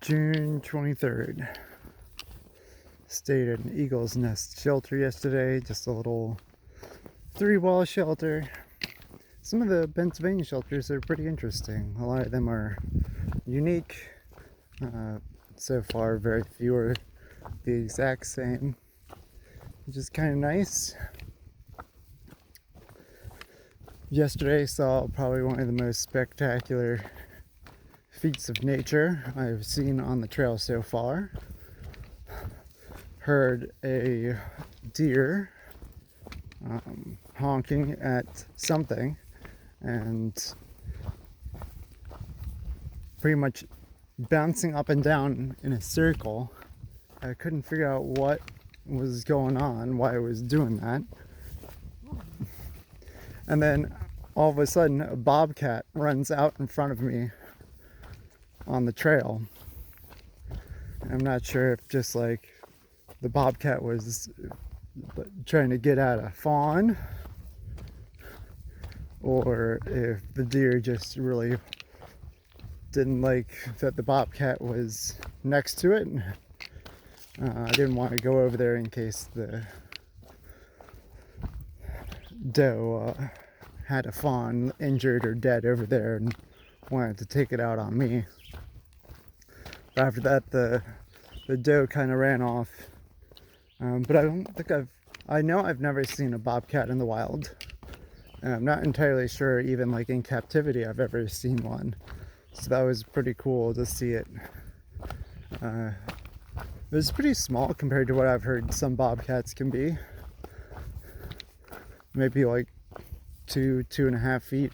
June 23rd. Stayed at an Eagle's Nest shelter yesterday, just a little 3-wall shelter. Some of the Pennsylvania shelters are pretty interesting. A lot of them are unique. So far, very few are the exact same, which is kind of nice. Yesterday saw probably one of the most spectacular feats of nature I've seen on the trail so far. Heard a deer honking at something and pretty much bouncing up and down in a circle. I couldn't figure out what was going on, why it was doing that. And then all of a sudden a bobcat runs out in front of me on the trail. I'm not sure if just like the bobcat was trying to get at a fawn, or if the deer just really didn't like that the bobcat was next to it. I didn't want to go over there in case the doe had a fawn injured or dead over there and wanted to take it out on me. But after that, the doe kind of ran off. But I don't think I know I've never seen a bobcat in the wild. And I'm not entirely sure even like in captivity I've ever seen one. So that was pretty cool to see it. It was pretty small compared to what I've heard some bobcats can be. Maybe like 2.5 feet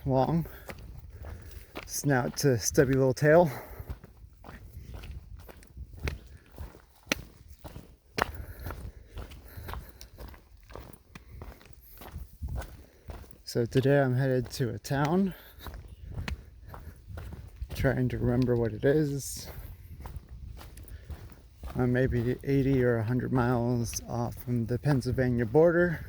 long. Snout to stubby little tail. So today I'm headed to a town, trying to remember what it is. I'm maybe 80 or 100 miles off from the Pennsylvania border.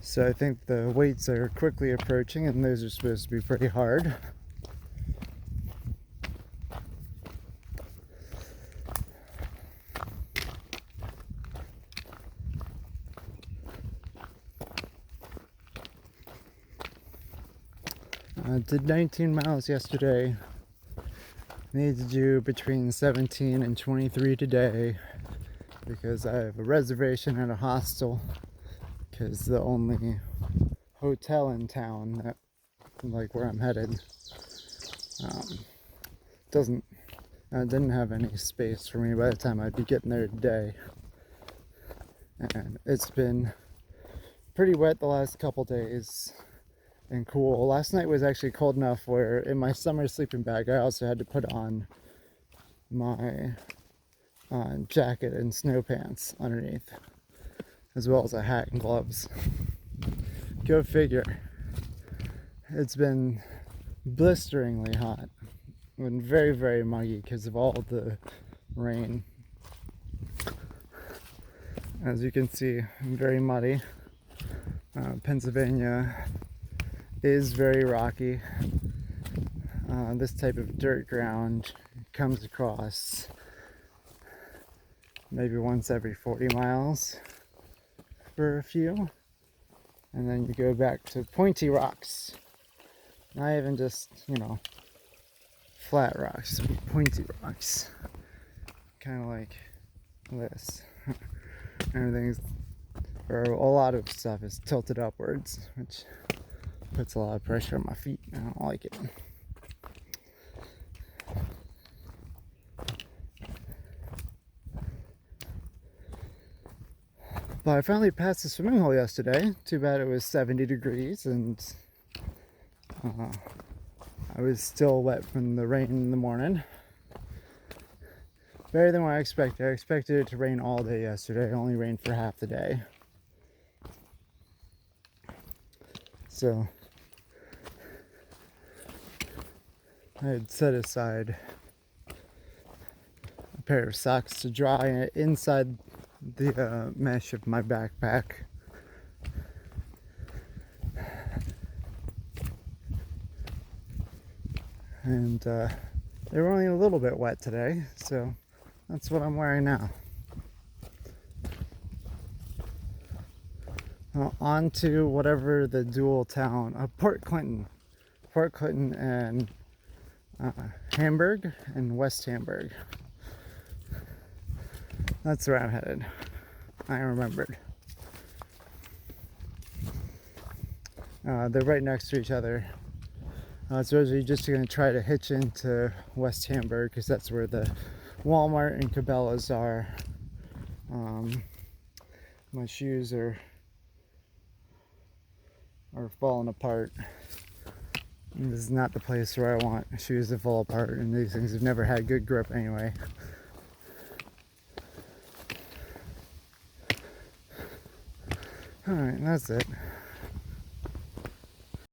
So I think the weights are quickly approaching, and those are supposed to be pretty hard. I did 19 miles yesterday. Need to do between 17 and 23 today because I have a reservation at a hostel, because the only hotel in town that, like where I'm headed, didn't have any space for me by the time I'd be getting there today. And it's been pretty wet the last couple days and cool. Last night was actually cold enough where in my summer sleeping bag I also had to put on my jacket and snow pants underneath, as well as a hat and gloves. Go figure. It's been blisteringly hot and very, very muggy because of all the rain. As you can see, I'm very muddy. Pennsylvania is very rocky. This type of dirt ground comes across maybe once every 40 miles for a few, and then you go back to pointy rocks. Not even just, flat rocks, but pointy rocks. Kind of like this. Everything's, or a lot of stuff is tilted upwards, which puts a lot of pressure on my feet. I don't like it. But I finally passed the swimming hole yesterday. Too bad it was 70 degrees and I was still wet from the rain in the morning. Better than what I expected. I expected it to rain all day yesterday. It only rained for half the day. So I had set aside a pair of socks to dry inside the mesh of my backpack. and they were only a little bit wet today, so that's what I'm wearing now. Now on to whatever the dual town of Port Clinton and Hamburg and West Hamburg. That's where I'm headed. I remembered. They're right next to each other. So we're just going to try to hitch into West Hamburg because that's where the Walmart and Cabela's are. My shoes are falling apart. And this is not the place where I want shoes to fall apart, and these things have never had good grip anyway. Alright, that's it.